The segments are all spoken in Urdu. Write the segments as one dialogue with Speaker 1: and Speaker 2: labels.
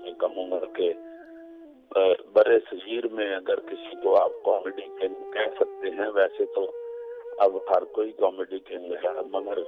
Speaker 1: آدمی کم عمر کے برے صغیر میں اگر کسی کو آپ کامیڈی کنگ کہہ سکتے ہیں، ویسے تو اب ہر کوئی کامیڈی کنگ ہے، مگر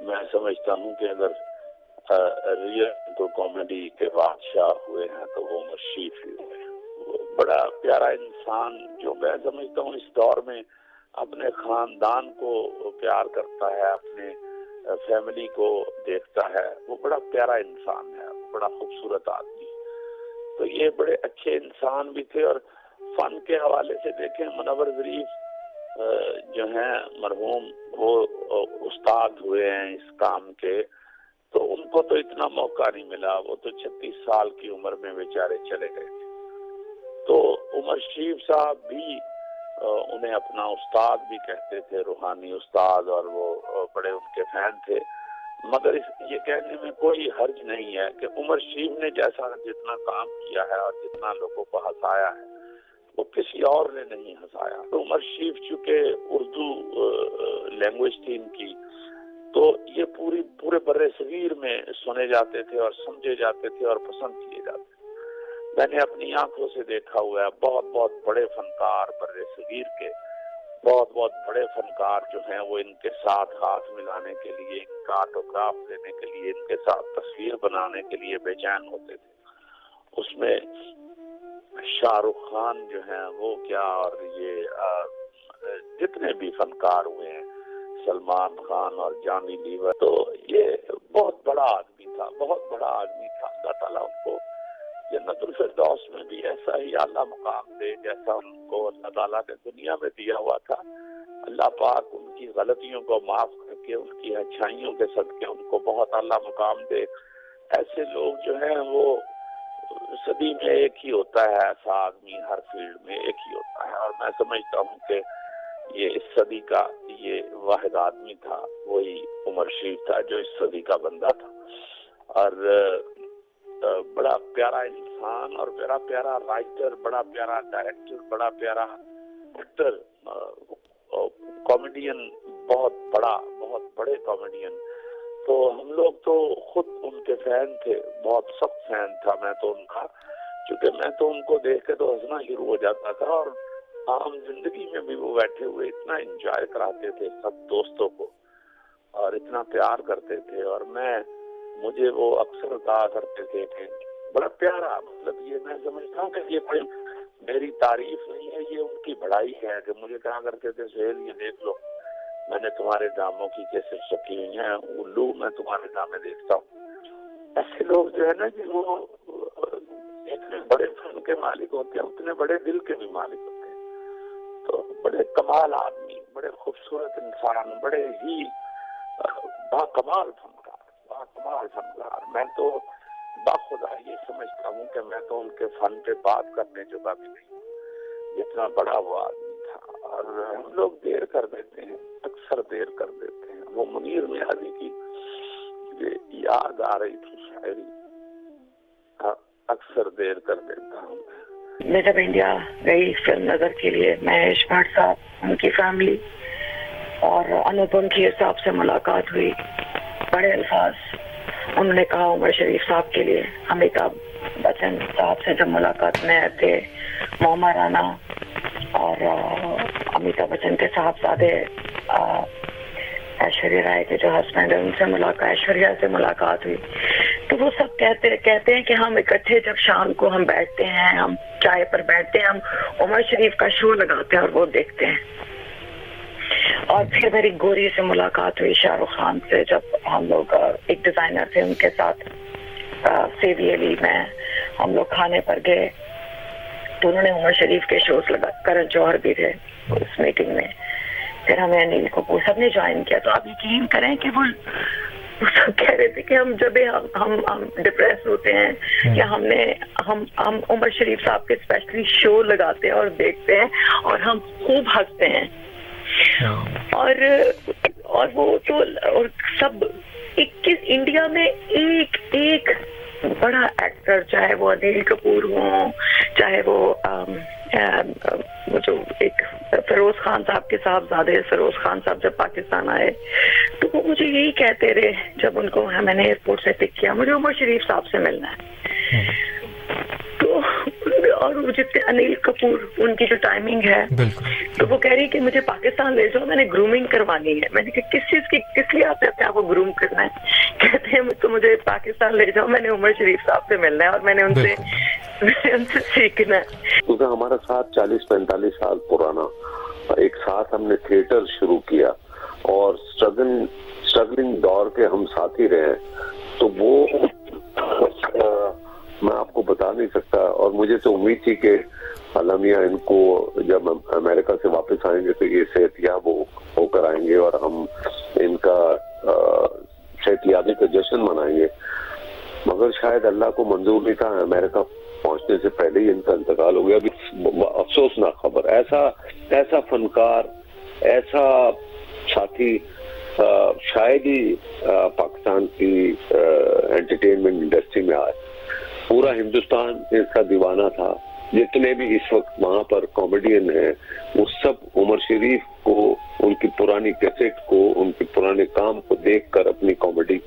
Speaker 1: میں سمجھتا ہوں کہ اگر ریئل تو کامیڈی کے بادشاہ ہوئے ہیں تو وہ مشیف ہی ہوئے ہیں۔ وہ بڑا پیارا انسان، جو میں سمجھتا ہوں اس دور میں اپنے خاندان کو پیار کرتا ہے، اپنے فیملی کو دیکھتا ہے، وہ بڑا پیارا انسان ہے، وہ بڑا خوبصورت آدمی۔ تو یہ بڑے اچھے انسان بھی تھے۔ اور فن کے حوالے سے دیکھیں، منور ظریف جو ہیں مرحوم، وہ استاد ہوئے ہیں اس کام کے، تو ان کو تو اتنا موقع نہیں ملا، وہ تو 36 سال کی عمر میں بیچارے چلے گئے تھے۔ تو عمر شریف صاحب بھی انہیں اپنا استاد بھی کہتے تھے، روحانی استاد، اور وہ بڑے ان کے فین تھے۔ مگر یہ کہنے میں کوئی حرج نہیں ہے کہ عمر شریف نے جتنا کام کیا ہے اور جتنا لوگوں کو ہنسایا ہے وہ کسی اور نے نہیں ہنسایا۔ تو عمر شریف چونکہ اردو لینگویج تھی ان کی، تو یہ پورے برے صغیر میں سنے جاتے تھے اور سمجھے جاتے تھے اور پسند کیے جاتے تھے۔ میں نے اپنی آنکھوں سے دیکھا ہوا ہے، بہت بہت بڑے فنکار برے صغیر کے، بہت بہت بڑے فنکار جو ہیں وہ ان کے ساتھ ہاتھ ملانے کے لیے، ان کا آٹوگراف لینے کے لیے، ان کے ساتھ تصویر بنانے کے لیے بے چین ہوتے تھے۔ اس میں شاہ رخ خان جو ہیں وہ کیا، اور یہ جتنے بھی فنکار ہوئے ہیں، سلمان خان اور جانی لیور، تو یہ بہت بڑا آدمی تھا، بہت بڑا آدمی تھا۔ اللہ تعالیٰ ان کو جنت الفردوس میں بھی ایسا ہی اعلیٰ مقام دے جیسا ان کو اللہ تعالیٰ نے دنیا میں دیا ہوا تھا۔ اللہ پاک ان کی غلطیوں کو معاف کر کے ان کی اچھائیوں کے صدقے ان کو بہت اعلیٰ مقام دے۔ ایسے لوگ جو ہیں وہ صدی میں ایک ہی ہوتا ہے، ایسا آدمی ہر فیلڈ میں ایک ہی ہوتا ہے، اور میں سمجھتا ہوں کہ یہ اس صدی کا یہ واحد آدمی تھا، وہی عمر شریف تھا جو اس صدی کا بندہ تھا۔ اور بڑا پیارا انسان اور بڑا پیارا رائٹر، بڑا پیارا ڈائریکٹر، بڑا پیارا ایکٹر، کامیڈین، بہت بڑے کامیڈین۔ تو ہم لوگ تو خود ان کے فین تھے، بہت سخت فین تھا میں تو ان کا، چونکہ میں تو ان کو دیکھ کے تو ہنسنا شروع ہو جاتا تھا، اور عام زندگی میں بھی وہ بیٹھے ہوئے اتنا انجوائے کراتے تھے سب دوستوں کو، اور اتنا پیار کرتے تھے۔ اور مجھے وہ اکثر کہا کرتے تھے کہ بڑا پیارا، مطلب یہ میں سمجھتا ہوں کہ یہ کوئی میری تعریف نہیں ہے، یہ ان کی بڑائی ہے، کہ مجھے کہا کرتے تھے سہیل یہ دیکھ لو، میں نے تمہارے ڈراموں کی کیسے رکھی ہوئی ہیں، الو میں تمہارے ڈرامے دیکھتا ہوں۔ ایسے لوگ جو ہے نا کہ وہ اتنے بڑے فن کے مالک ہوتے ہیں، اتنے بڑے دل کے بھی مالک ہوتے ہیں۔ تو بڑے کمال آدمی، بڑے خوبصورت انسان، بڑے ہی باکمال فنکار۔ میں تو باخدا یہ سمجھتا ہوں کہ میں تو ان کے فن پہ بات کرنے جگہ بھی نہیں، جتنا بڑا وہ آدمی تھا۔ اور ہم لوگ دیر کر دیتے ہیں، اکثر دیر کر دیتے ہیں۔ وہ منیر نیازی کی یاد آ رہی تھی شاعری، اکثر دیر کر دیتا ہوں۔
Speaker 2: میں جب انڈیا گئی فلم نظر کے لیے، مہیش بھٹ صاحب، ان کی فیملی اور انوپم کھیر صاحب سے ملاقات ہوئی۔ بڑے الفاظ انہوں نے کہا عمر شریف صاحب کے لیے۔ امیتابھ بچن صاحب سے جب ملاقات میں تھے، موما رانا اور امیتابھ بچن کے صاحبزادے ایشوریا رائے کے جو ہسبینڈ ہیں، ان سے ملاقات، ایشوریا سے ملاقات ہوئی۔ تو وہ سب کہتے ہیں کہ ہم اکٹھے جب شام کو ہم بیٹھتے ہیں، ہم چائے پر بیٹھتے ہیں، ہم عمر شریف کا شو لگاتے ہیں اور وہ دیکھتے ہیں۔ اور پھر میری گوری سے ملاقات ہوئی، شاہ رخ خان سے، جب ہم لوگ ایک ڈیزائنر تھے ان کے ساتھ سیوی علی میں ہم لوگ کھانے پر گئے، تو انہوں نے عمر شریف کے شوز لگا، کرن جوہر بھی تھے اس میٹنگ میں، پھر ہمیں انیل کپور سب نے جوائن کیا۔ تو آپ یقین کریں کہ وہ سب کہہ رہے تھے کہ ہم جب ہم ڈپریس ہوتے ہیں کہ ہم عمر شریف صاحب کے اسپیشلی شو لگاتے ہیں اور دیکھتے ہیں اور ہم خوب ہنستے ہیں۔ اور وہ تو اور سب انڈیا میں ایک بڑا ایکٹر، چاہے وہ انیل کپور ہوں، چاہے وہ جو ایک فیروز خان صاحب کے صاحبزادے فیروز خان صاحب جب پاکستان آئے، تو وہ مجھے یہی کہتے رہے جب ان کو میں نے ایئرپورٹ سے پک کیا، مجھے عمر شریف صاحب سے ملنا ہے۔ اور وہ جتنے انیل کپور ان کی جو ٹائمنگ ہے تو وہ کہہ رہی کہ مجھے پاکستان لے جاؤ, میں نے گرومنگ کروانی ہے. میں نے کہا کس چیز کی, کس لیے آپ اپنے آپ کو گروم کرنا ہے؟ کہتے ہیں تو مجھے پاکستان لے جاؤ, میں نے عمر شریف صاحب سے ملنا ہے اور میں نے ان سے سیکھنا ہے.
Speaker 3: کیونکہ ہمارا ساتھ 40-45 سال پرانا ایک ساتھ ہم نے تھیٹر شروع کیا اور اسٹرگلنگ دور کے ہم ساتھی رہے, تو وہ میں آپ کو بتا نہیں سکتا. اور مجھے تو امید تھی کہ عالمیہ ان کو جب امریکہ سے واپس آئیں گے تو یہ صحت یاب ہو کر آئیں گے اور ہم ان کا صحت یابی کا جشن منائیں گے, مگر شاید اللہ کو منظور نہیں تھا. امریکہ پہنچنے سے پہلے ہی ان کا انتقال ہو گیا. افسوسناک خبر. ایسا فنکار, ایسا ساتھی شاید ہی پاکستان کی انٹرٹینمنٹ انڈسٹری میں آئے. پورا ہندوستان اس کا دیوانہ تھا. جتنے بھی اس وقت وہاں پر کامیڈین ہیں وہ سب عمر شریف کو, ان کی پرانی کیسٹ کو, ان کے پرانے کام کو دیکھ کر اپنی کامیڈی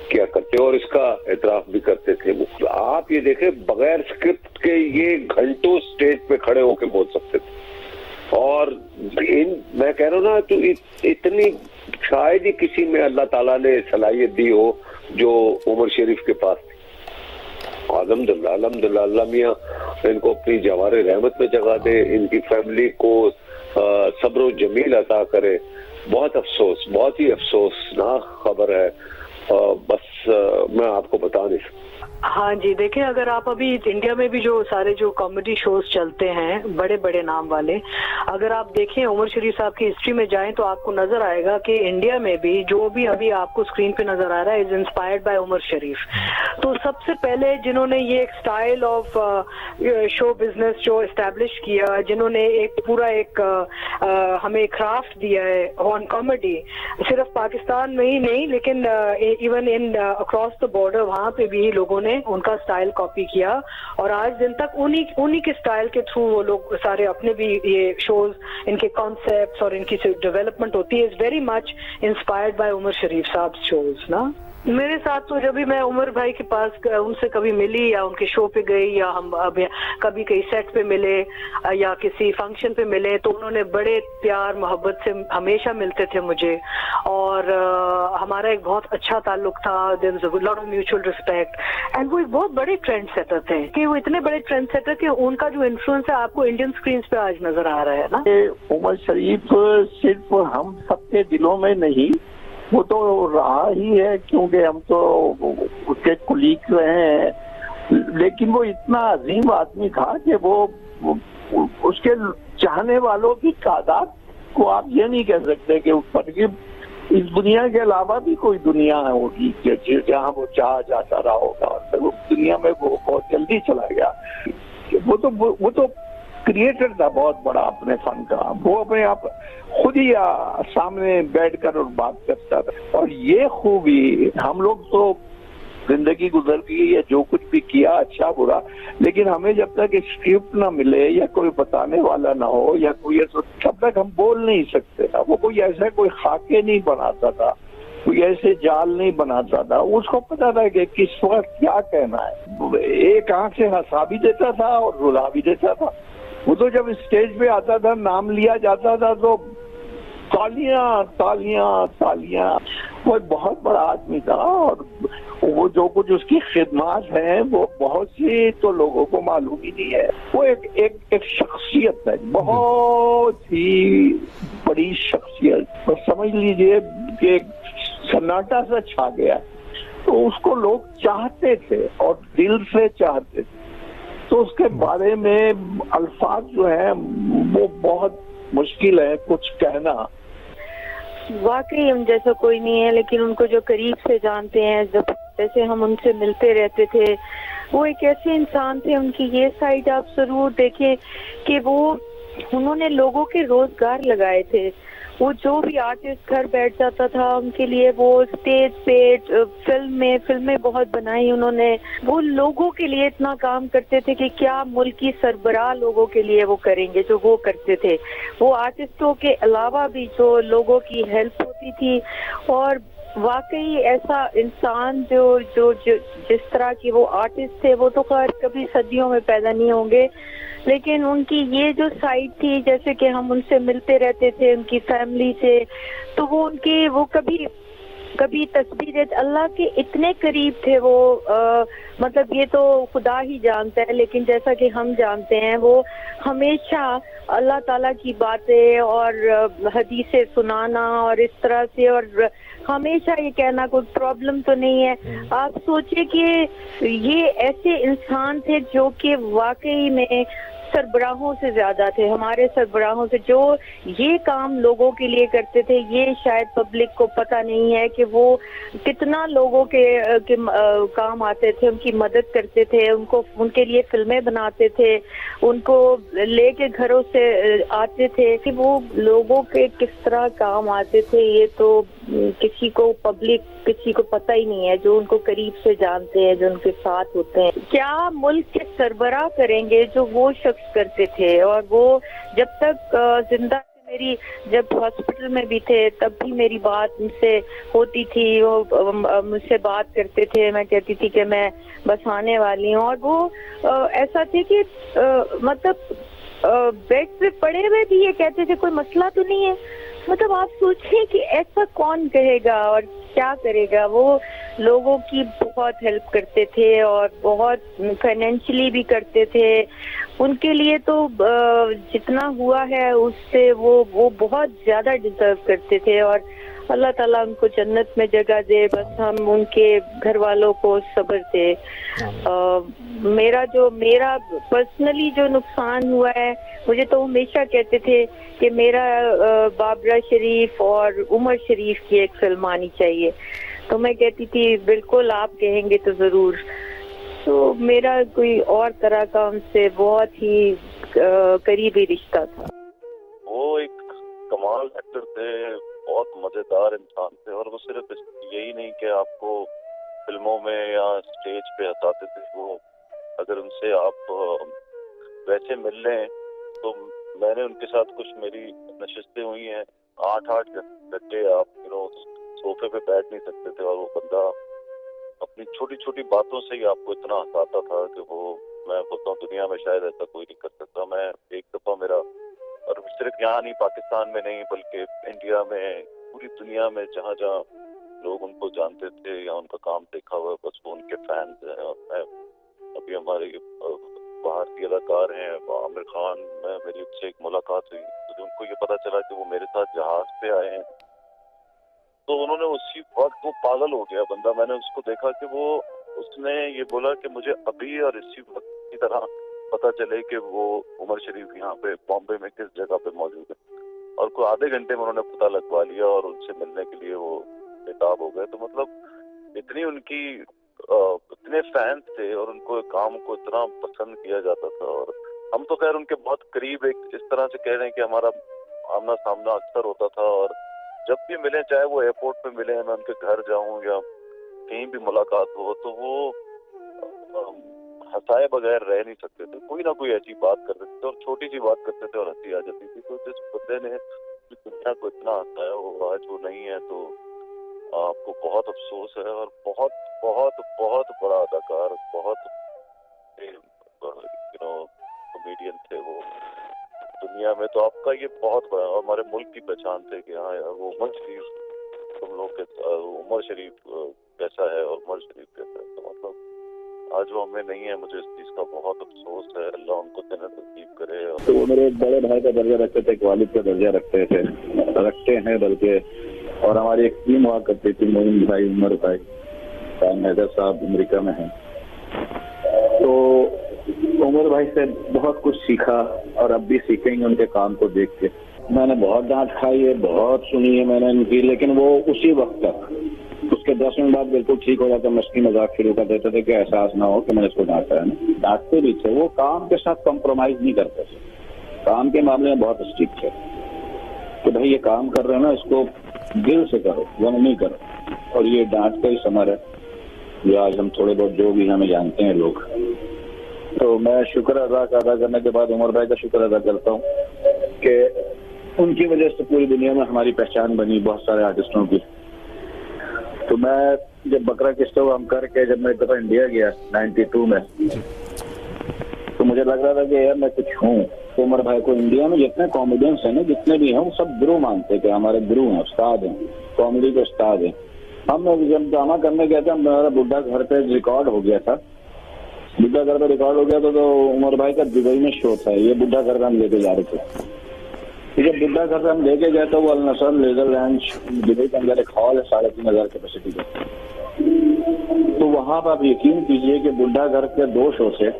Speaker 3: کیا کرتے اور اس کا اعتراف بھی کرتے تھے. آپ یہ دیکھیں بغیر اسکرپٹ کے یہ گھنٹوں اسٹیج پہ کھڑے ہو کے بول سکتے تھے. اور میں کہہ رہا ہوں نا, تو اتنی شاید ہی کسی میں اللہ تعالیٰ نے صلاحیت دی ہو جو عمر شریف کے پاس تھی. الحمدللہ اللہ میاں ان کو اپنی جوار رحمت میں جگہ دے, ان کی فیملی کو صبر و جمیل عطا کرے. بہت افسوس, بہت ہی افسوسناک خبر ہے. بس میں آپ کو بتا نہیں سکتا.
Speaker 4: ہاں جی, دیکھیں اگر آپ ابھی انڈیا میں بھی جو سارے جو کامیڈی شوز چلتے ہیں بڑے بڑے نام والے, اگر آپ دیکھیں عمر شریف صاحب کی ہسٹری میں جائیں تو آپ کو نظر آئے گا کہ انڈیا میں بھی جو بھی ابھی آپ کو اسکرین پہ نظر آ رہا ہے از انسپائرڈ بائی عمر شریف. تو سب سے پہلے جنہوں نے یہ ایک اسٹائل آف شو بزنس جو اسٹیبلش کیا, جنہوں نے ایک پورا ایک ہمیں کرافٹ دیا ہے آن کامیڈی, صرف پاکستان میں ہی نہیں لیکن even in across the border وہاں پہ بھی لوگوں نے ان کا سٹائل کاپی کیا, اور آج دن تک انہی کے سٹائل کے تھرو وہ لوگ سارے اپنے بھی یہ شوز, ان کے کانسیپٹس اور ان کی ڈیولپمنٹ ہوتی ہے is very much inspired by Umar Sharif صاحب شوز نا. میرے ساتھ تو جب بھی میں عمر بھائی کے پاس ان سے کبھی ملی یا ان کے شو پہ گئی یا ہم کبھی کہیں سیٹ پہ ملے یا کسی فنکشن پہ ملے تو انہوں نے بڑے پیار محبت سے ہمیشہ ملتے تھے مجھے, اور ہمارا ایک بہت اچھا تعلق تھا. There was a lot of mutual respect, and وہ ایک بہت بڑے ٹرینڈ سیٹر تھے کہ وہ اتنے بڑے ٹرینڈ سیٹر کہ ان کا جو انفلوئنس ہے آپ کو انڈین اسکرینس پہ آج نظر آ رہا ہے نا.
Speaker 5: عمر شریف صرف ہم سب کے دلوں میں نہیں, وہ تو رہا ہی ہے کیونکہ ہم تو اس کے کولیگ رہے ہیں, لیکن وہ اتنا عظیم آدمی تھا کہ وہ اس کے چاہنے والوں کی تعداد کو آپ یہ نہیں کہہ سکتے کہ اس دنیا کے علاوہ بھی کوئی دنیا ہوگی جہاں وہ چاہا جاتا رہا ہوگا. اس دنیا میں وہ بہت جلدی چلا گیا. وہ تو کریٹر تھا بہت بڑا اپنے فن کا. وہ اپنے آپ خود ہی سامنے بیٹھ کر اور بات کرتا تھا. اور یہ خوبی ہم لوگ تو زندگی گزر گئی یا جو کچھ بھی کیا اچھا برا, لیکن ہمیں جب تک اسکرپٹ نہ ملے یا کوئی بتانے والا نہ ہو یا کوئی تب تک ہم بول نہیں سکتے تھا. وہ کوئی ایسا کوئی خاکے نہیں بناتا تھا, کوئی ایسے جال نہیں بناتا تھا. اس کو پتا تھا کہ کس وقت کیا کہنا ہے. ایک آنکھ سے ہنسا بھی دیتا تھا اور رلا بھی دیتا تھا. وہ تو جب اسٹیج پہ آتا تھا نام لیا جاتا تھا تو تالیاں تالیاں تالیاں. وہ بہت بڑا آدمی تھا, اور وہ جو کچھ اس کی خدمات ہیں وہ بہت سی تو لوگوں کو معلوم ہی نہیں ہے. وہ ایک شخصیت ہے, بہت ہی بڑی شخصیت. سمجھ لیجئے کہ سناٹا سا چھا گیا, تو اس کو لوگ چاہتے تھے اور دل سے چاہتے تھے. تو اس کے بارے میں الفاظ جو ہیں وہ بہت مشکل ہے کچھ کہنا.
Speaker 6: واقعی ہم جیسا کوئی نہیں ہے, لیکن ان کو جو قریب سے جانتے ہیں, جب جیسے ہم ان سے ملتے رہتے تھے, وہ ایک ایسے انسان تھے. ان کی یہ سائڈ آپ ضرور دیکھیں کہ انہوں نے لوگوں کے روزگار لگائے تھے. وہ جو بھی آرٹسٹ گھر بیٹھ جاتا تھا ان کے لیے وہ اسٹیج پہ فلمیں بہت بنائی انہوں نے. وہ لوگوں کے لیے اتنا کام کرتے تھے کہ کیا ملک کی سربراہ لوگوں کے لیے وہ کریں گے جو وہ کرتے تھے. وہ آرٹسٹوں کے علاوہ بھی جو لوگوں کی ہیلپ ہوتی تھی, اور واقعی ایسا انسان جو جس طرح کی وہ آرٹسٹ تھے وہ تو خیر کبھی صدیوں میں پیدا نہیں ہوں گے، لیکن ان کی یہ جو سائڈ تھی، جیسے کہ ہم ان سے ملتے رہتے تھے ان کی فیملی سے، تو وہ کبھی تصویر اللہ کے اتنے قریب تھے وہ، مطلب یہ تو خدا ہی جانتا ہے، لیکن جیسا کہ ہم جانتے ہیں وہ ہمیشہ اللہ تعالیٰ کی باتیں اور حدیثیں سنانا اور اس طرح سے، اور ہمیشہ یہ کہنا کوئی پرابلم تو نہیں ہے۔ آپ سوچیں کہ یہ ایسے انسان تھے جو کہ واقعی میں سربراہوں سے زیادہ تھے، ہمارے سربراہوں سے، جو یہ کام لوگوں کے لیے کرتے تھے، یہ شاید پبلک کو پتہ نہیں ہے کہ وہ کتنا لوگوں کے کام آتے تھے، ان کی مدد کرتے تھے، ان کے لیے فلمیں بناتے تھے، ان کو لے کے گھروں سے آتے تھے، کہ وہ لوگوں کے کس طرح کام آتے تھے یہ تو کسی کو پتہ ہی نہیں ہے، جو ان کو قریب سے جانتے ہیں، جو ان کے ساتھ ہوتے ہیں۔ کیا ملک کے سربراہ کریں گے جو وہ شخص کرتے تھے؟ اور وہ جب تک زندہ جب ہاسپٹل میں بھی تھے تب بھی میری بات ان سے ہوتی تھی، وہ مجھ سے بات کرتے تھے، میں کہتی تھی کہ میں بس آنے والی ہوں، اور وہ ایسا تھے کہ مطلب بیڈ پہ پڑے ہوئے بھی یہ کہتے تھے کوئی مسئلہ تو نہیں ہے۔ مطلب آپ سوچیں کہ ایسا کون کہے گا اور کیا کرے گا۔ وہ لوگوں کی بہت ہیلپ کرتے تھے اور بہت فائنینشلی بھی کرتے تھے، ان کے لیے تو جتنا ہوا ہے اس سے وہ بہت زیادہ ڈیزرو کرتے تھے، اور اللہ تعالیٰ ان کو جنت میں جگہ دے، بس ہم ان کے گھر والوں کو صبر دے۔ میرا پرسنلی جو نقصان ہوا ہے، مجھے تو ہمیشہ کہتے تھے کہ میرا بابرا شریف اور عمر شریف کی ایک فلم آنی چاہیے، تو میں کہتی تھی بالکل آپ کہیں گے تو ضرور۔ تو میرا کوئی اور طرح کا ان سے بہت ہی قریبی رشتہ تھا۔
Speaker 7: وہ ایک کمال ایکٹر تھے، بہت مزیدار انسان تھے، اور وہ صرف یہی نہیں کہ آپ کو فلموں میں یا اسٹیج پہ ہنساتے تھے، وہ اگر ان سے آپ ویسے مل لیں تو میں نے ان کے ساتھ کچھ میری نشستیں ہوئی ہیں، 8 گھنٹے آپ صوفے پہ بیٹھ نہیں سکتے تھے، اور وہ بندہ اپنی چھوٹی چھوٹی باتوں سے ہی آپ کو اتنا ہنساتا تھا کہ وہ میں بولتا ہوں دنیا میں شاید ایسا کوئی نہیں کر سکتا۔ میں ایک دفعہ میرا، اور صرف یہاں نہیں، پاکستان میں نہیں بلکہ انڈیا میں، پوری دنیا میں جہاں جہاں لوگ ان کو جانتے تھے یا ان کا کام دیکھا ہوا ہے، بس وہ ان کے فینز ہیں۔ اور میں ابھی ہمارے بھارتی اداکار ہیں عامر خان، میری ان سے ایک ملاقات ہوئی تو ان کو یہ پتا چلا کہ وہ میرے ساتھ جہاز پہ آئے ہیں، تو انہوں نے اسی وقت، وہ پاگل ہو گیا بندہ، میں نے اس کو دیکھا کہ اس نے یہ بولا کہ مجھے ابھی اور اسی وقت کی طرح پتا چلے کہ وہ عمر شریف یہاں پہ بامبے میں کس جگہ پہ موجود ہے، اور کوئی آدھے گھنٹے میں انہوں نے پتہ لگوا لیا اور ان سے ملنے کے لیے وہ بےتاب ہو گئے۔ تو مطلب اتنی ان کی اتنے فینس تھے اور ان کو کام کو اتنا پسند کیا جاتا تھا، اور ہم تو خیر ان کے بہت قریب، ایک اس طرح سے کہہ رہے ہیں کہ ہمارا آمنا سامنا اکثر ہوتا تھا، اور جب بھی ملیں، چاہے وہ ایئرپورٹ پہ ملیں، میں ان کے گھر جاؤں یا کہیں بھی ملاقات ہو، تو وہ ہنسائے بغیر رہ نہیں سکتے تھے، کوئی نہ کوئی ایسی بات کرتے تھے، اور چھوٹی سی بات کرتے تھے اور ہنسی آ جاتی تھی۔ تو جس بندے نے دنیا کو اتنا ہنسایا وہ آج وہ نہیں ہے، تو آپ کو بہت افسوس ہے، اور بہت بہت بہت بڑا اداکار، بہت کمیڈین تھے وہ دنیا میں، تو آپ کا یہ بہت بڑا، اور ہمارے ملک کی پہچان تھے کہ ہاں یار وہ عمر شریف، تم لوگ کے عمر شریف کیسا ہے اور عمر شریف کیسا ہے، تو مطلب آج وہ ہمیں نہیں ہے، مجھے اس چیز کا بہت افسوس ہے، اللہ ان کو جنت نصیب کرے۔
Speaker 8: تو وہ میرے بڑے بھائی کا درجہ رکھتے تھے، والد کا درجہ رکھتے ہیں بلکہ، اور ہماری ایک ٹیم ہوا کرتی تھی، مومن بھائی، عمر بھائی، حیدر صاحب امریکہ میں ہیں، تو عمر بھائی سے بہت کچھ سیکھا، اور اب بھی سیکھیں گے ان کے کام کو دیکھ کے۔ میں نے بہت ڈانٹ کھائی ہے، بہت سنی ہے میں نے ان کی، لیکن وہ اسی وقت تک، اس کے 10 منٹ بعد بالکل ٹھیک ہو جاتا، مستی مذاق شروع کر دیتے تھے کہ احساس نہ ہو کہ میں نے اس کو ڈانٹا ہے نا، ڈانٹتے بھی تھے، وہ کام کے ساتھ کمپرومائز نہیں کرتے تھے، کام کے معاملے میں بہت اسٹرکٹ تھے کہ بھائی یہ کام کر رہے ہیں نا، اس کو دل سے کرو، غم نہیں کرو، اور یہ ڈانٹ کا ہی ثمر ہے جو آج ہم تھوڑے بہت جو بھی ہمیں جانتے ہیں لوگ۔ تو میں شکر ادا کرنے کے بعد عمر بھائی کا شکر ادا کرتا ہوں کہ ان کی وجہ سے پوری دنیا میں ہماری پہچان بنی، بہت سارے آرٹسٹوں کی، تو میں جب بکرا قسطوں ہم کر کے جب میں ایک دفعہ انڈیا گیا 92 میں، تو مجھے لگ رہا تھا کہ یار میں کچھ ہوں. تو عمر بھائی کو انڈیا میں جتنے کامیڈینس ہیں نا، جتنے بھی ہیں، وہ سب گرو مانتے کہ ہمارے گرو ہیں، استاد ہیں، کامیڈی کے استاد ہیں. ہم جب ڈرامہ کرنے گئے تھے، ہمارا بڈھا گھر پہ ریکارڈ ہو گیا تھا. بڈھا گھر پہ ریکارڈ ہو گیا تھا تو عمر بھائی کا دبئی میں شو تھا. یہ بڈھا گھر پہ ہم لے کے جا رہے تھے. جب بڈھا گھر پہ ہم لے کے گئے تو وہ النصر لیزر لانچ دبئی کے اندر ایک ہال ہے 3500 کیپیسٹی کا. تو وہاں پہ آپ یقین کیجئے کہ بڈھا گھر کے 2 شو سے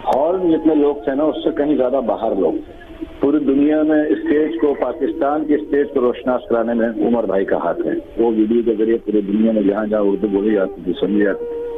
Speaker 8: ہال میں جتنے لوگ تھے نا، اس سے کہیں زیادہ باہر لوگ تھے. پوری دنیا میں اسٹیج کو، پاکستان کی اسٹیج کو روشناس کرانے میں عمر بھائی کا ہاتھ ہے. وہ ویڈیو کے ذریعے پوری دنیا میں جہاں جہاں اردو بولی جاتی تھی، سمجھی جاتی تھی،